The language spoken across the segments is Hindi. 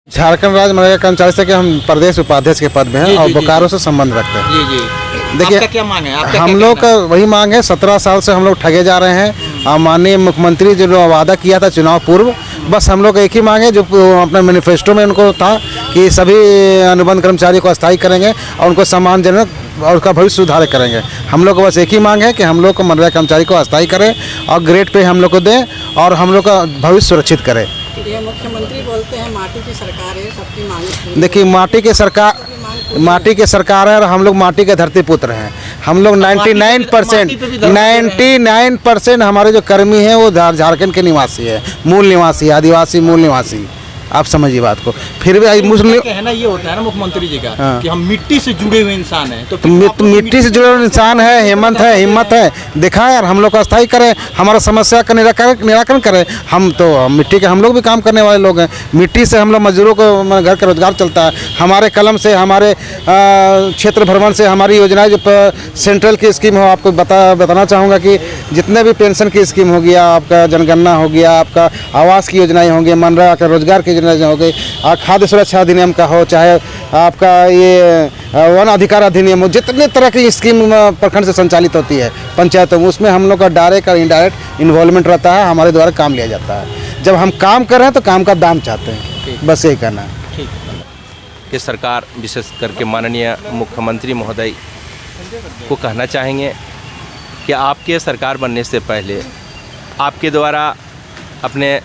झारखंड राज्य मनरेगा कर्मचारी से कि हम प्रदेश उपाध्यक्ष के पद में हैं और बोकारो से संबंध रखते हैं। जी। देखिए, क्या मांग है? हम लोग का वही मांग है। 17 साल से हम लोग ठगे जा रहे हैं। माननीय मुख्यमंत्री जो वादा किया था चुनाव पूर्व, बस हम लोग का एक ही मांग है जो अपने मैनिफेस्टो में उनको था कि सभी अनुबंध कर्मचारी को अस्थायी करेंगे और उनको सम्मानजनक और उसका भविष्य सुधार करेंगे। हम लोग को बस एक ही मांग है कि हम लोग को मनरेगा कर्मचारी को अस्थायी करें और ग्रेड पे हम लोग को दें और हम लोग का भविष्य सुरक्षित करें। ये मुख्यमंत्री बोलते हैं माटी की सरकार है, सबकी मांग। देखिए, माटी के सरकार है और हम लोग माटी के धरती पुत्र हैं। हम लोग 99% हमारे जो कर्मी हैं वो झारखंड के निवासी है, मूल निवासी, आदिवासी मूल निवासी। आप समझिए बात को। फिर भी मुस्लिम कहना ये होता है ना मुख्यमंत्री जी का कि हम मिट्टी से जुड़े हुए इंसान हैं, तो मिट्टी से जुड़े हुए इंसान है, हिम्मत है दिखाएं और हम लोग को अस्थायी करें, हमारा समस्या का निराकरण करें। हम तो मिट्टी के हम लोग भी काम करने वाले लोग हैं। मिट्टी से हम लोग मजदूरों को घर का रोजगार चलता है। हमारे कलम से, हमारे क्षेत्र भ्रमण से हमारी योजनाएं जो सेंट्रल की स्कीम हो, आपको बताना चाहूँगा कि जितने भी पेंशन की स्कीम हो गया, आपका जनगणना हो गया, आपका आवास की योजनाएं होंगी, मनरेगा का रोजगार की हो गई, खाद्य सुरक्षा अधिनियम का हो, चाहे आपका ये वन अधिकार अधिनियम हो, जितने तरह की स्कीम प्रखंड से संचालित होती है पंचायतों में, उसमें हम लोग का डायरेक्ट और इनडायरेक्ट इन्वॉल्वमेंट रहता है। हमारे द्वारा काम लिया जाता है। जब हम काम कर रहे हैं तो काम का दाम चाहते हैं, बस यही कहना है। कि सरकार, विशेष करके माननीय मुख्यमंत्री महोदय को कहना चाहेंगे कि आपके सरकार बनने से पहले आपके द्वारा अपने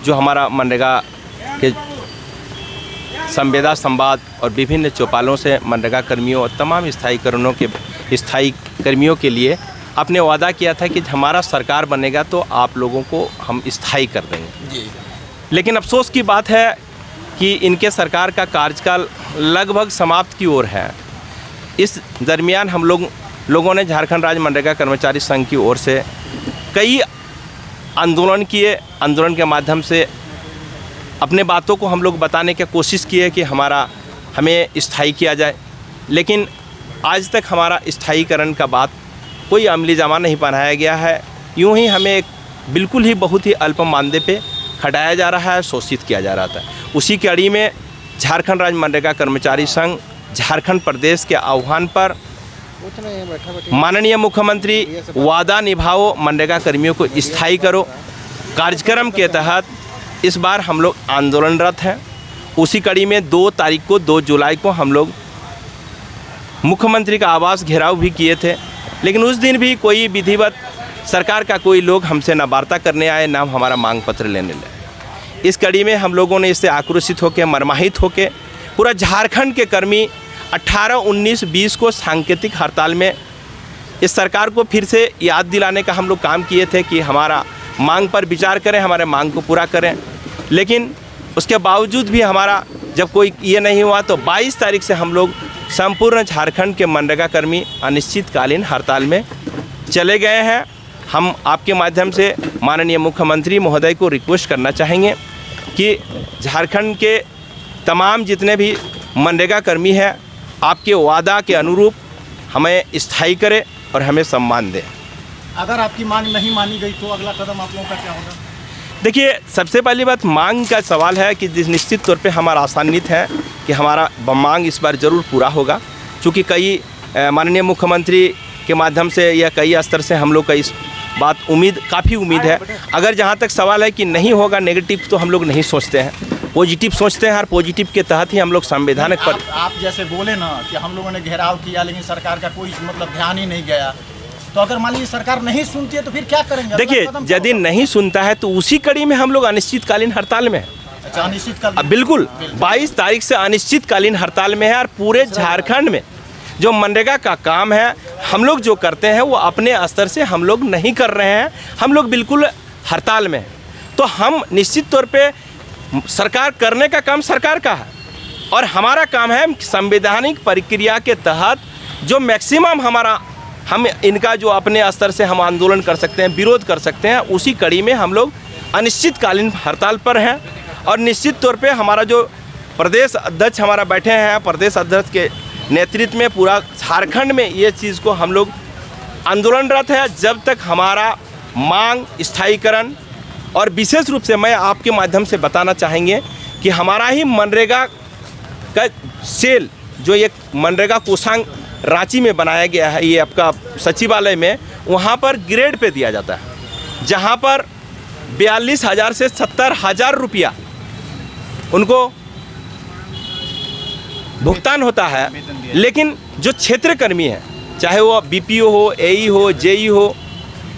जो हमारा मनरेगा के संवेदा संवाद और विभिन्न चौपालों से मनरेगा कर्मियों और तमाम स्थायी कर्मियों के लिए आपने वादा किया था कि हमारा सरकार बनेगा तो आप लोगों को हम स्थायी कर देंगे जी। लेकिन अफसोस की बात है कि इनके सरकार का कार्यकाल लगभग समाप्त की ओर है। इस दरमियान हम लोगों ने झारखंड राज्य मनरेगा कर्मचारी संघ की ओर से कई आंदोलन किए। आंदोलन के माध्यम से अपने बातों को हम लोग बताने की कोशिश किए कि हमें स्थायी किया जाए, लेकिन आज तक हमारा स्थायीकरण का बात कोई अमली जामा नहीं बनाया गया है। यूं ही हमें एक बिल्कुल ही बहुत ही अल्प मानदेय पे खटाया जा रहा है, शोषित किया जा रहा था। उसी कड़ी में झारखंड राज्य मनरेगा कर्मचारी संघ झारखंड प्रदेश के आह्वान पर माननीय मुख्यमंत्री वादा निभाओ, मनरेगा कर्मियों को स्थायी करो कार्यक्रम के तहत इस बार हम लोग आंदोलनरत हैं। उसी कड़ी में 2 जुलाई को हम लोग मुख्यमंत्री का आवास घेराव भी किए थे, लेकिन उस दिन भी कोई विधिवत सरकार का कोई लोग हमसे न वार्ता करने आए, न हमारा मांग पत्र लेने लगे। इस कड़ी में हम लोगों ने इससे आक्रोशित होकर, मर्माहित होकर पूरा झारखंड के कर्मी 18, 19, 20 को सांकेतिक हड़ताल में इस सरकार को फिर से याद दिलाने का हम लोग काम किए थे कि हमारा मांग पर विचार करें, हमारे मांग को पूरा करें। लेकिन उसके बावजूद भी हमारा जब कोई ये नहीं हुआ तो 22 तारीख से हम लोग संपूर्ण झारखंड के मनरेगा कर्मी अनिश्चितकालीन हड़ताल में चले गए हैं। हम आपके माध्यम से माननीय मुख्यमंत्री महोदय को रिक्वेस्ट करना चाहेंगे कि झारखंड के तमाम जितने भी मनरेगा कर्मी हैं, आपके वादा के अनुरूप हमें स्थायी करें और हमें सम्मान दें। अगर आपकी मांग नहीं मानी गई तो अगला कदम आप लोगों का क्या होगा? देखिए, सबसे पहली बात मांग का सवाल है कि निश्चित तौर पे हमारा आशान्वित है कि हमारा मांग इस बार ज़रूर पूरा होगा, क्योंकि कई माननीय मुख्यमंत्री के माध्यम से या कई स्तर से हम लोग का इस बात काफ़ी उम्मीद है। अगर जहाँ तक सवाल है कि नहीं होगा, नेगेटिव तो हम लोग नहीं सोचते हैं, पॉजिटिव सोचते हैं और पॉजिटिव के तहत ही हम लोग संवैधानिक पर आप जैसे बोले ना कि हम लोगों ने घेराव किया लेकिन सरकार का कोई ध्यान ही नहीं गया, तो अगर मान लीजिए सरकार नहीं सुनती है तो फिर क्या करेंगे? देखिए, यदि नहीं सुनता है तो उसी कड़ी में हम लोग अनिश्चितकालीन हड़ताल में हैं। अच्छा, अनिश्चितकालीन? बिल्कुल, 22 तारीख से अनिश्चितकालीन हड़ताल में है और पूरे झारखंड में जो मनरेगा का काम है हम लोग जो करते हैं वो अपने स्तर से हम लोग नहीं कर रहे हैं, हम लोग बिल्कुल हड़ताल में हैं। तो हम निश्चित तौर पे सरकार करने का काम सरकार का है और हमारा काम है संवैधानिक प्रक्रिया के तहत जो मैक्सिमम हम इनका जो अपने स्तर से हम आंदोलन कर सकते हैं, विरोध कर सकते हैं, उसी कड़ी में हम लोग अनिश्चितकालीन हड़ताल पर हैं। और निश्चित तौर पे हमारा जो प्रदेश अध्यक्ष हमारा बैठे हैं, प्रदेश अध्यक्ष के नेतृत्व में पूरा झारखंड में ये चीज़ को हम लोग आंदोलनरत है जब तक हमारा मांग स्थायीकरण और विशेष रूप से मैं आपके माध्यम से बताना चाहेंगे कि हमारा ही मनरेगा का सेल, जो एक मनरेगा कोषांग रांची में बनाया गया है, ये आपका सचिवालय में, वहाँ पर ग्रेड पे दिया जाता है, जहाँ पर 42,000 से 70,000 रुपया उनको भुगतान होता है। लेकिन जो क्षेत्रकर्मी हैं, चाहे वो बीपीओ हो, एई हो, जेई हो,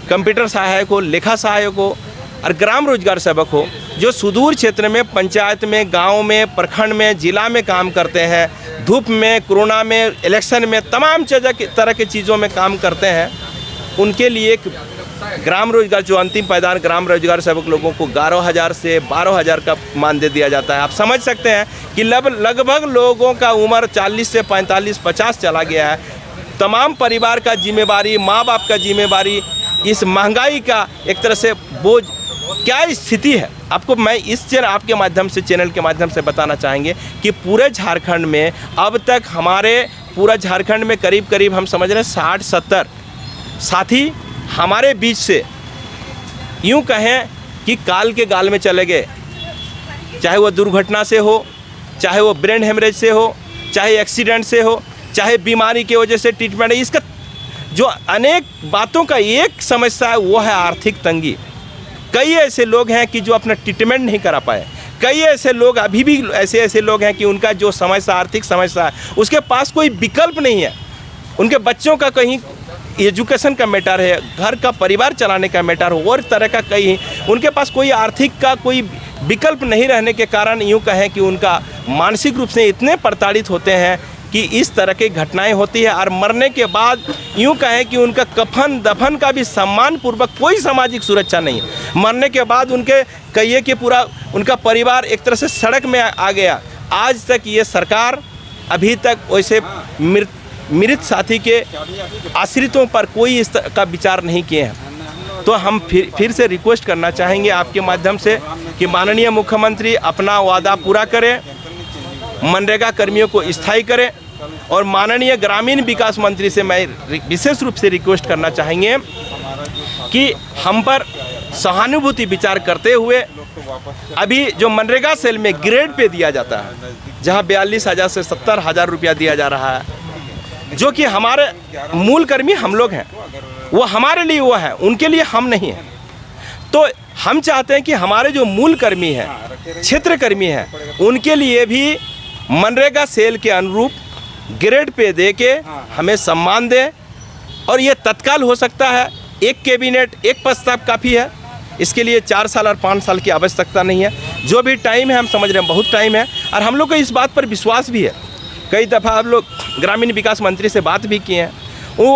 कंप्यूटर सहायक हो, लेखा सहायक हो और ग्राम रोजगार सेवक हो, जो सुदूर क्षेत्र में, पंचायत में, गांव में, प्रखंड में, जिला में काम करते हैं, धूप में, कोरोना में, इलेक्शन में, तमाम तरह की चीज़ों में काम करते हैं, उनके लिए ग्राम रोजगार, जो अंतिम पायदान ग्राम रोजगार सेवक लोगों को 11,000 से 12,000 का मानदेय दिया जाता है। आप समझ सकते हैं कि लगभग लोगों का उम्र 40 से 45-50 चला गया है। तमाम परिवार का जिम्मेवारी, माँ बाप का जिम्मेवारी, इस महंगाई का एक तरह से बोझ, क्या स्थिति है। आपको मैं इस आपके माध्यम से, चैनल के माध्यम से बताना चाहेंगे कि पूरे झारखंड में अब तक हमारे पूरा झारखंड में करीब करीब हम समझ रहे हैं 60-70 साथी हमारे बीच से यूं कहें कि काल के गाल में चले गए, चाहे वो दुर्घटना से हो, चाहे वो ब्रेन हेमरेज से हो, चाहे एक्सीडेंट से हो, चाहे बीमारी की वजह से ट्रीटमेंट है। इसका जो अनेक बातों का एक समस्या है वो है आर्थिक तंगी। कई ऐसे लोग हैं कि जो अपना ट्रीटमेंट नहीं करा पाए, कई ऐसे लोग अभी भी ऐसे लोग हैं कि उनका जो समस्या, आर्थिक समस्या है, उसके पास कोई विकल्प नहीं है। उनके बच्चों का कहीं एजुकेशन का मैटर है, घर का परिवार चलाने का मैटर हो, और तरह का कहीं उनके पास कोई आर्थिक का कोई विकल्प नहीं रहने के कारण यूँ कहें कि उनका मानसिक रूप से इतने प्रताड़ित होते हैं कि इस तरह की घटनाएं होती है। और मरने के बाद यूँ कहें कि उनका कफन दफन का भी सम्मान पूर्वक कोई सामाजिक सुरक्षा नहीं है। मरने के बाद उनके कहिए कि पूरा उनका परिवार एक तरह से सड़क में आ गया। आज तक ये सरकार अभी तक वैसे मृत साथी के आश्रितों पर कोई इस तरह का विचार नहीं किए हैं। तो हम फिर से रिक्वेस्ट करना चाहेंगे आपके माध्यम से कि माननीय मुख्यमंत्री अपना वादा पूरा करें, मनरेगा कर्मियों को स्थायी करें, और माननीय ग्रामीण विकास मंत्री से मैं विशेष रूप से रिक्वेस्ट करना चाहेंगे कि हम पर सहानुभूति विचार करते हुए अभी जो मनरेगा सेल में ग्रेड पे दिया जाता है, जहां 42,000 से 70,000 रुपया दिया जा रहा है, जो कि हमारे मूल कर्मी हम लोग हैं, वो हमारे लिए वो है, उनके लिए हम नहीं हैं। तो हम चाहते हैं कि हमारे जो मूल कर्मी हैं, क्षेत्र कर्मी हैं, उनके लिए भी मनरेगा सेल के अनुरूप ग्रेड पे दे के हमें सम्मान दें, और ये तत्काल हो सकता है। एक कैबिनेट, एक प्रस्ताव काफ़ी है, इसके लिए 4 साल और 5 साल की आवश्यकता नहीं है। जो भी टाइम है हम समझ रहे हैं बहुत टाइम है, और हम लोग को इस बात पर विश्वास भी है। कई दफ़ा हम लोग ग्रामीण विकास मंत्री से बात भी किए हैं, वो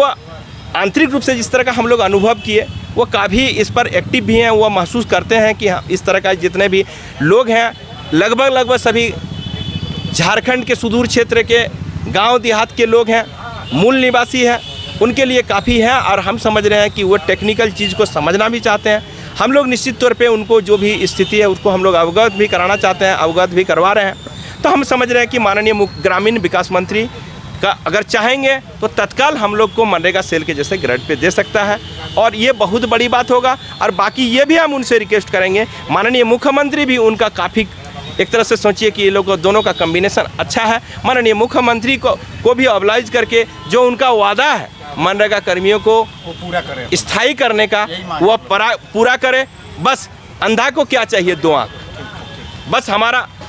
आंतरिक रूप से जिस तरह का हम लोग अनुभव किए, वो काफ़ी इस पर एक्टिव भी हैं। वो महसूस करते हैं कि इस तरह का जितने भी लोग हैं, लगभग सभी झारखंड के सुदूर क्षेत्र के गांव देहात के लोग हैं, मूल निवासी हैं, उनके लिए काफ़ी है। और हम समझ रहे हैं कि वो टेक्निकल चीज़ को समझना भी चाहते हैं। हम लोग निश्चित तौर पे उनको जो भी स्थिति है उसको हम लोग अवगत भी कराना चाहते हैं, अवगत भी करवा रहे हैं। तो हम समझ रहे हैं कि माननीय ग्रामीण विकास मंत्री का अगर चाहेंगे तो तत्काल हम लोग को मनरेगा सेल के जैसे ग्रेड पे दे सकता है, और ये बहुत बड़ी बात होगा। और बाकी ये भी हम उनसे रिक्वेस्ट करेंगे, माननीय मुख्यमंत्री भी उनका काफ़ी एक तरह से सोचिए कि ये लोग दोनों का कम्बिनेशन अच्छा है। माननीय मुख्यमंत्री को भी ऑब्लाइज करके जो उनका वादा है मनरेगा कर्मियों को पूरा करें, स्थायी करने का, वो पूरा करे। बस अंधा को क्या चाहिए, 2 आँख। बस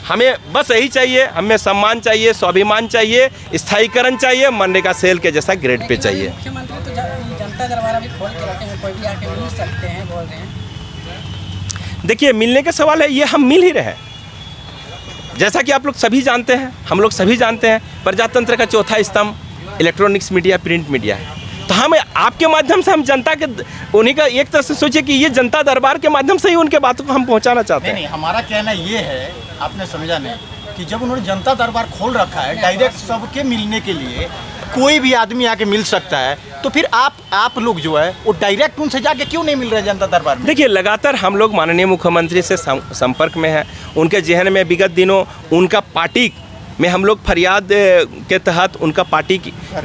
हमें बस यही चाहिए, हमें सम्मान चाहिए, स्वाभिमान चाहिए, स्थायीकरण चाहिए, मनरेगा सेल के जैसा ग्रेड पे चाहिए। मुख्यमंत्री तो जनता दरबार अभी खोल के रखे हैं, कोई भी आके मिल सकते हैं बोल रहे हैं। देखिए, मिलने का सवाल है, ये हम मिल ही रहे हैं। जैसा कि आप लोग सभी जानते हैं, हम लोग सभी जानते हैं, प्रजातंत्र का चौथा स्तंभ इलेक्ट्रॉनिक्स मीडिया, प्रिंट मीडिया है। तो हम आपके माध्यम से हम जनता के उन्हीं का एक तरह से सोचिए कि ये जनता दरबार के माध्यम से ही उनके बातों को हम पहुंचाना चाहते हैं। नहीं, हमारा कहना ये है, आपने समझा नहीं, कि जब उन्होंने जनता दरबार खोल रखा है डायरेक्ट सबके मिलने के लिए, कोई भी आदमी आके मिल सकता है, तो फिर आप लोग जो है वो डायरेक्ट उनसे जाके क्यों नहीं मिल रहे जनता दरबार में? देखिए, लगातार हम लोग माननीय मुख्यमंत्री से संपर्क में हैं। उनके जहन में विगत दिनों उनका पार्टी में हम लोग फरियाद के तहत उनका पार्टी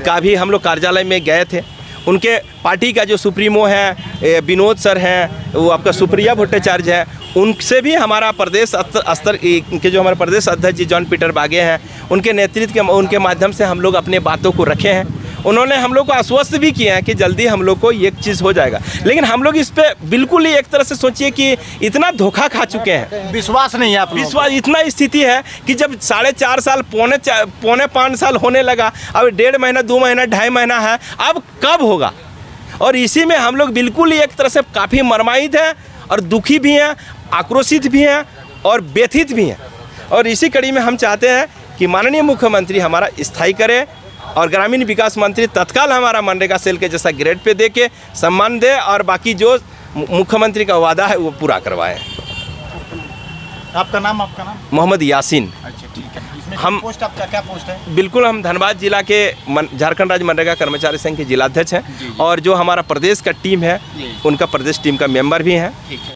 का भी हम लोग कार्यालय में गए थे। उनके पार्टी का जो सुप्रीमो है विनोद सर हैं, वो आपका सुप्रिया भट्टाचार्य है, उनसे भी हमारा प्रदेश स्तर के जो हमारे प्रदेश अध्यक्ष जी जॉन पीटर बागे हैं, उनके नेतृत्व के उनके माध्यम से हम लोग अपने बातों को रखे हैं। उन्होंने हम लोग को आश्वस्त भी किया है कि जल्दी हम लोग को ये चीज़ हो जाएगा। लेकिन हम लोग इस पे बिल्कुल ही एक तरह से सोचिए कि इतना धोखा खा चुके हैं, विश्वास नहीं है आप लोगों को। विश्वास इतना स्थिति है कि जब 4.5 साल पौने 5 साल होने लगा, अब 1.5 महीना 2 महीना 2.5 महीना है, अब कब होगा? और इसी में हम लोग बिल्कुल ही एक तरह से काफ़ी मर्माहित हैं और दुखी भी हैं, आक्रोशित भी हैं और व्यथित भी हैं। और इसी कड़ी में हम चाहते हैं कि माननीय मुख्यमंत्री हमारा स्थायी करे और ग्रामीण विकास मंत्री तत्काल हमारा मनरेगा सेल के जैसा ग्रेड पे दे के सम्मान दे और बाकी जो मुख्यमंत्री का वादा है वो पूरा करवाएं। आपका नाम मोहम्मद यासीन। अच्छा, ठीक है। इसमें हम पोस्ट आपका क्या पोस्ट है? बिल्कुल हम धनबाद जिला के झारखंड राज्य मनरेगा कर्मचारी संघ के जिलाध्यक्ष हैं और जो हमारा प्रदेश का टीम है उनका प्रदेश टीम का मेंबर भी हैं।